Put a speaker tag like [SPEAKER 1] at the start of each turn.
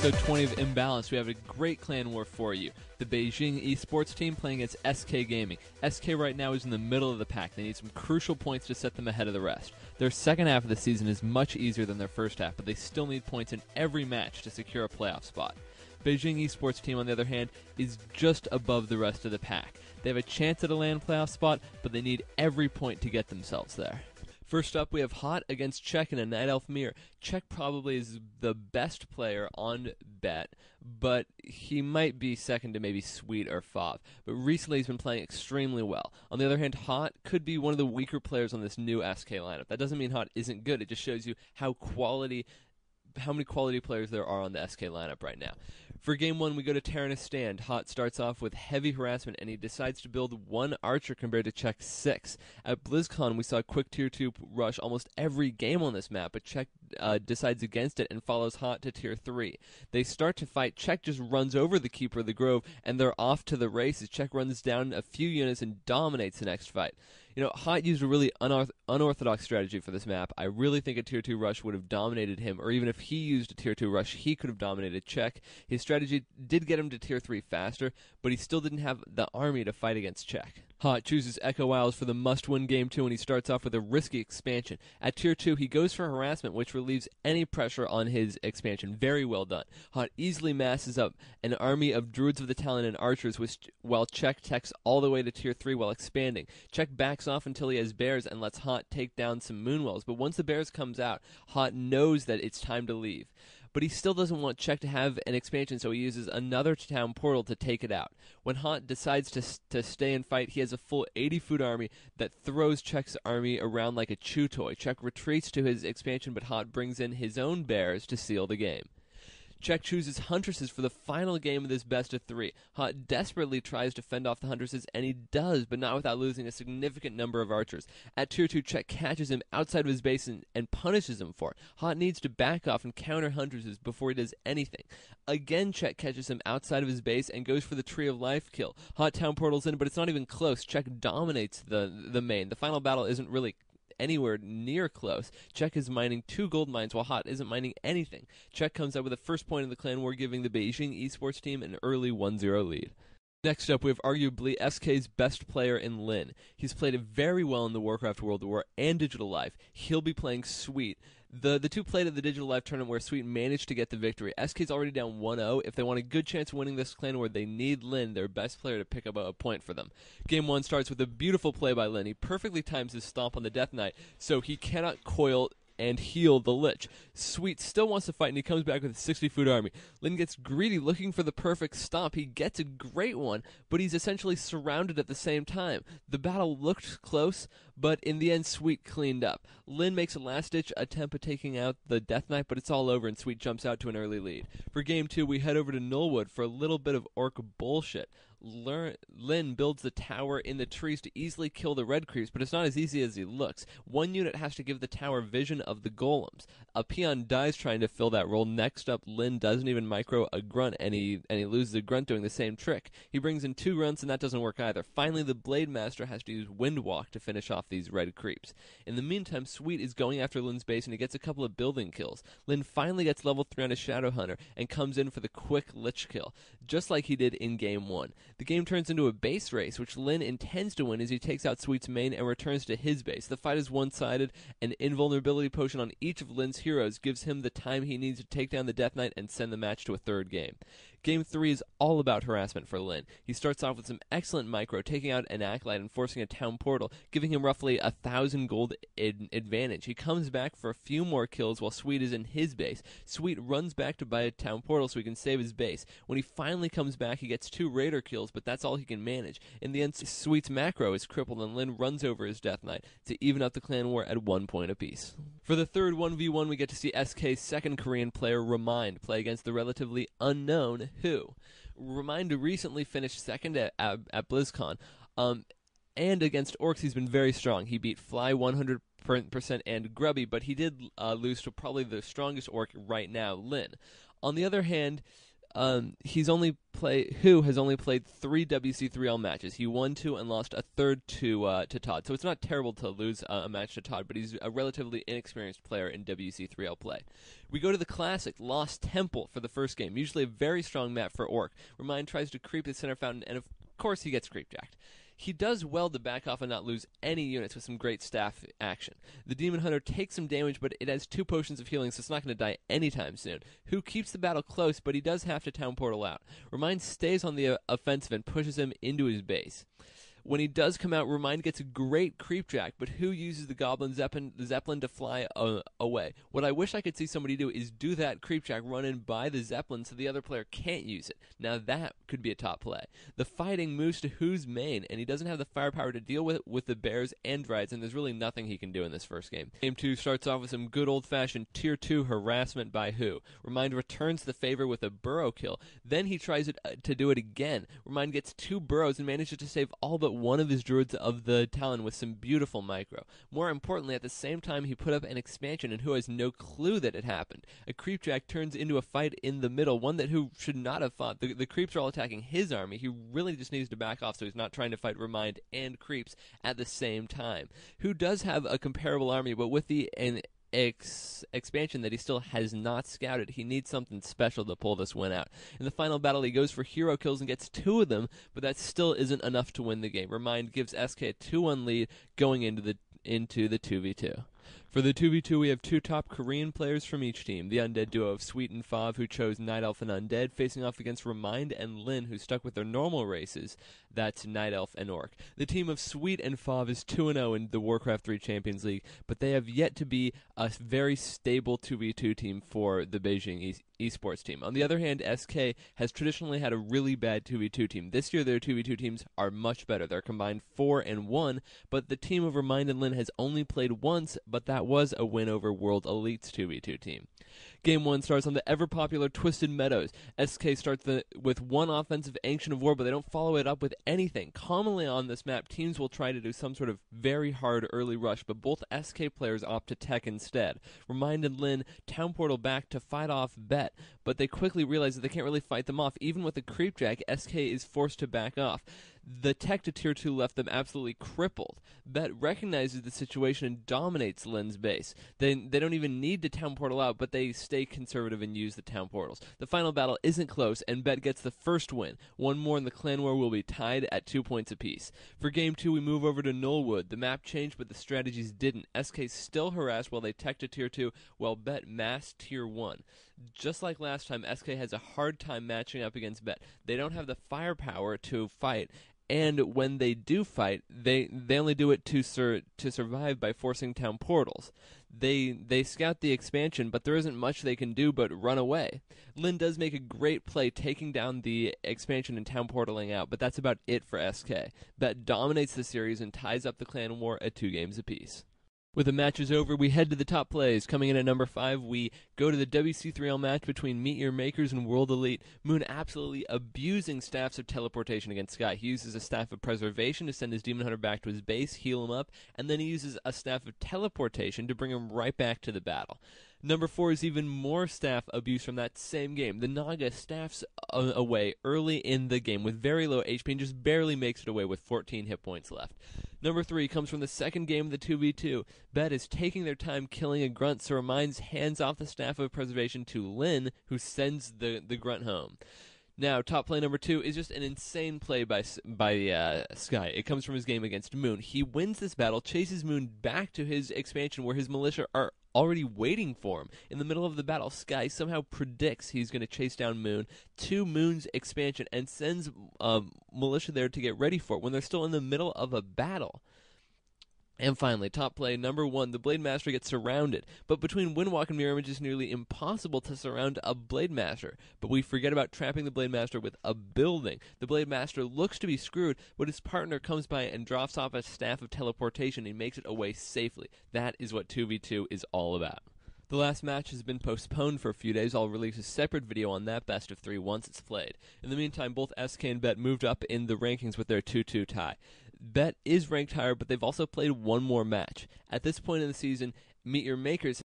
[SPEAKER 1] episode 20 of Imbalanced, we have a great clan war for you. The Beijing esports team playing against SK Gaming. SK right now is in the middle of the pack. They need some crucial points to set them ahead of the rest. Their second half of the season is much easier than their first half, but they still need points in every match to secure a playoff spot. Beijing esports team, on the other hand, is just above the rest of the pack. They have a chance at a LAN playoff spot, but they need every point to get themselves there. First up, we have Hot against Czech in a Night Elf mirror. Czech probably is the best player on Bet, but he might be second to maybe Sweet or Fav. But recently he's been playing extremely well. On the other hand, Hot could be one of the weaker players on this new SK lineup. That doesn't mean Hot isn't good. It just shows you how many quality players there are on the SK lineup right now. For game one, we go to Tyrannus Stand. Hot starts off with heavy harassment, and he decides to build one archer compared to Czech's 6. At BlizzCon, we saw a quick tier 2 rush almost every game on this map, but Czech decides against it and follows Hot to tier 3. They start to fight. Czech just runs over the Keeper of the Grove, and they're off to the races. Czech runs down a few units and dominates the next fight. You know, Hot used a really unorthodox strategy for this map. I really think a tier 2 rush would have dominated him, or even if he used a tier 2 rush, he could have dominated Czech. His strategy did get him to tier 3 faster, but he still didn't have the army to fight against Czech. Hot chooses Echo Isles for the must-win game 2, and he starts off with a risky expansion. At tier 2, he goes for harassment, which relieves any pressure on his expansion. Very well done. Hot easily masses up an army of Druids of the Talon and Archers, while Czech techs all the way to tier 3 while expanding. Czech backs off until he has bears and lets Hot take down some Moonwells, but once the bears comes out, Hot knows that it's time to leave. But he still doesn't want Czech to have an expansion, so he uses another town portal to take it out. When Hot decides to stay and fight, he has a full 80-foot army that throws Czech's army around like a chew toy. Czech retreats to his expansion, but Hot brings in his own bears to seal the game. Czech chooses Huntresses for the final game of this best-of-3. Hot desperately tries to fend off the Huntresses, and he does, but not without losing a significant number of archers. At tier 2, Czech catches him outside of his base and punishes him for it. Hot needs to back off and counter Huntresses before he does anything. Again, Czech catches him outside of his base and goes for the Tree of Life kill. Hot town portals in, but it's not even close. Czech dominates the main. The final battle isn't really anywhere near close. Czech is mining 2 gold mines while Hot isn't mining anything. Czech comes up with the first point in the clan war, giving the Beijing esports team an early 1-0 lead. Next up, we have arguably SK's best player in Lin. He's played very well in the Warcraft World War and Digital Life. He'll be playing Sweet. The two played at the Digital Life tournament where Sweet managed to get the victory. SK's already down 1-0. If they want a good chance of winning this clan war, they need Lin, their best player, to pick up a point for them. Game 1 starts with a beautiful play by Lin. He perfectly times his stomp on the Death Knight, so he cannot coil and heal the Lich. Sweet still wants to fight, and he comes back with a 60-foot army. Lin gets greedy, looking for the perfect stomp. He gets a great one, but he's essentially surrounded at the same time. The battle looked close, but in the end, Sweet cleaned up. Lin makes a last-ditch attempt at taking out the Death Knight, but it's all over, and Sweet jumps out to an early lead. For Game 2, we head over to Nullwood for a little bit of orc bullshit. Lin builds the tower in the trees to easily kill the red creeps, but it's not as easy as he looks. One unit has to give the tower vision of the golems. A peon dies trying to fill that role. Next up, Lin doesn't even micro a grunt, and he loses a grunt doing the same trick. He brings in 2 grunts, and that doesn't work either. Finally, the Blade Master has to use Windwalk to finish off these red creeps. In the meantime, Sweet is going after Lin's base, and he gets a couple of building kills. Lin finally gets level 3 on his Shadowhunter, and comes in for the quick Lich kill, just like he did in Game 1. The game turns into a base race, which Lin intends to win as he takes out Sweet's main and returns to his base. The fight is one-sided. An invulnerability potion on each of Lin's heroes gives him the time he needs to take down the Death Knight and send the match to a third game. Game 3 is all about harassment for Lin. He starts off with some excellent micro, taking out an Acolyte and forcing a town portal, giving him roughly 1,000 gold advantage. He comes back for a few more kills while Sweet is in his base. Sweet runs back to buy a town portal so he can save his base. When he finally comes back, he gets 2 Raider kills, but that's all he can manage. In the end, Sweet's macro is crippled, and Lin runs over his Death Knight to even out the clan war at 1 point apiece. For the third 1v1, we get to see SK's second Korean player, Remind, play against the relatively unknown Who. Remind recently finished second at BlizzCon, and against Orcs he's been very strong. He beat Fly 100% and Grubby, but he did lose to probably the strongest Orc right now, Lin. On the other hand, Who has only played 3 WC3L matches. He won 2 and lost a third to Todd. So it's not terrible to lose a match to Todd, but he's a relatively inexperienced player in WC3L play. We go to the Classic, Lost Temple for the first game. Usually a very strong map for Orc. Remind tries to creep the center fountain, and of course he gets creepjacked. He does well to back off and not lose any units with some great staff action. The Demon Hunter takes some damage, but it has 2 potions of healing, so it's not going to die anytime soon. Who keeps the battle close, but he does have to town portal out. Remind stays on the offensive and pushes him into his base. When he does come out, Remind gets a great creepjack, but Who uses the Goblin Zeppelin to fly away. What I wish I could see somebody do is do that creepjack run in by the Zeppelin so the other player can't use it. Now that could be a top play. The fighting moves to Who's main, and he doesn't have the firepower to deal with the bears and Dryades, and there's really nothing he can do in this first game. Game 2 starts off with some good old-fashioned Tier 2 harassment by Who. Remind returns the favor with a burrow kill. Then he tries to do it again. Remind gets 2 burrows and manages to save all but one of his druids of the Talon with some beautiful micro. More importantly, at the same time, he put up an expansion and Who has no clue that it happened. A creepjack turns into a fight in the middle, one that Who should not have fought. The creeps are all attacking his army. He really just needs to back off so he's not trying to fight Remind and creeps at the same time. Who does have a comparable army, but with the expansion that he still has not scouted. He needs something special to pull this win out. In the final battle, he goes for hero kills and gets 2 of them, but that still isn't enough to win the game. Remind gives SK a 2-1 lead going into the 2v2. For the 2v2, we have 2 top Korean players from each team. The undead duo of Sweet and Fav, who chose Night Elf and Undead, facing off against Remind and Lin, who stuck with their normal races. That's Night Elf and Orc. The team of Sweet and Fav is 2-0 in the Warcraft 3 Champions League, but they have yet to be a very stable 2v2 team for the Beijing esports team. On the other hand, SK has traditionally had a really bad 2v2 team. This year, their 2v2 teams are much better. They're combined 4-1, but the team of Remind and Lin has only played once, but that was a win over World Elite's 2v2 team. Game 1 starts on the ever-popular Twisted Meadows. SK starts with 1 offensive Ancient of War, but they don't follow it up with anything. Commonly on this map, teams will try to do some sort of very hard early rush, but both SK players opt to tech instead. Remind and Lin town portal back to fight off Bet, but they quickly realize that they can't really fight them off. Even with the creepjack, SK is forced to back off. The tech to Tier 2 left them absolutely crippled. Bet recognizes the situation and dominates Lin's base. They don't even need to town portal out, but they stay conservative and use the town portals. The final battle isn't close, and Bet gets the first win. One more and the clan war will be tied at 2 points apiece. For Game 2, we move over to Nullwood. The map changed, but the strategies didn't. SK still harassed while they tech to Tier 2, while Bet massed Tier 1. Just like last time, SK has a hard time matching up against Bet. They don't have the firepower to fight, and when they do fight, they only do it to survive by forcing town portals. They scout the expansion, but there isn't much they can do but run away. Lin does make a great play taking down the expansion and town portaling out, but that's about it for SK. Bet dominates the series and ties up the clan war at 2 games apiece. With the matches over, we head to the top plays. Coming in at number 5, we go to the WC3L match between Meet Your Makers and World Elite. Moon absolutely abusing staffs of teleportation against Sky. He uses a staff of preservation to send his Demon Hunter back to his base, heal him up, and then he uses a staff of teleportation to bring him right back to the battle. Number 4 is even more staff abuse from that same game. The Naga staffs away early in the game with very low HP and just barely makes it away with 14 hit points left. Number 3 comes from the second game of the 2v2. Bet is taking their time killing a grunt, so Reminds hands off the staff of preservation to Lin, who sends the grunt home. Now, top play number 2 is just an insane play by Sky. It comes from his game against Moon. He wins this battle, chases Moon back to his expansion where his militia are already waiting for him. In the middle of the battle, Sky somehow predicts he's going to chase down Moon to Moon's expansion and sends militia there to get ready for it when they're still in the middle of a battle. And finally, top play number 1, the Blade Master gets surrounded. But between Windwalk and Mirror Image, it's nearly impossible to surround a Blade Master. But we forget about trapping the Blade Master with a building. The Blade Master looks to be screwed, but his partner comes by and drops off a staff of teleportation and makes it away safely. That is what 2v2 is all about. The last match has been postponed for a few days. I'll release a separate video on that best of 3 once it's played. In the meantime, both SK and Bet moved up in the rankings with their 2-2 tie. Bet is ranked higher, but they've also played one more match. At this point in the season, Meet Your Makers